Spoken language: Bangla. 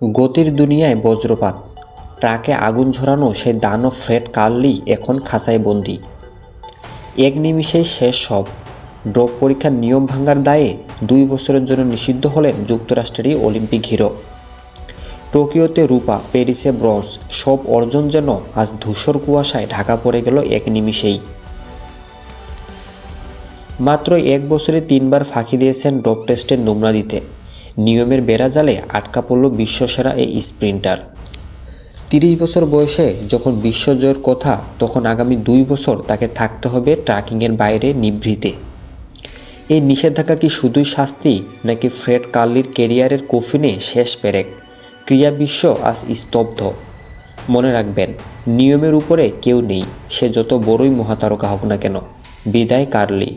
গতির দুনিয়ায় বজ্রপাত, ট্রাকে আগুন ঝরানো সেই দানব ফ্রেড কার্লি এখন খাঁচায় বন্দী। এক নিমিষেই শেষ সব। ড্রপ পরীক্ষার নিয়ম ভাঙার দায়ে 2 বছরের জন্য নিষিদ্ধ হলেন যুক্তরাষ্ট্রের এই অলিম্পিক হিরো। টোকিওতে রূপা, প্যারিসে ব্রোঞ্জ, সব অর্জন যেন আজ ধূসর কুয়াশায় ঢাকা পড়ে গেল এক নিমিষেই। মাত্র 1 বছরে 3 বার ফাঁকি দিয়েছেন ড্রপ টেস্টের নমুনা দিতে। নিয়মের বেড়াজালে আটকা পড়ল বিশ্বসেরা এই স্প্রিন্টার। 30 বছর বয়সে যখন বিশ্বজয়ের কথা, তখন আগামী 2 বছর তাকে থাকতে হবে ট্র্যাকিংয়ের বাইরে নিভৃতে। এই নিষেধাজ্ঞা কি শুধুই শাস্তি, নাকি ফ্রেড কার্লির ক্যারিয়ারের কফিনে শেষ পেরেক? ক্রীড়া বিশ্ব আজ স্তব্ধ। মনে রাখবেন, নিয়মের উপরে কেউ নেই, সে যত বড়ই মহাতারকা হোক না কেন। বিদায় কার্লি।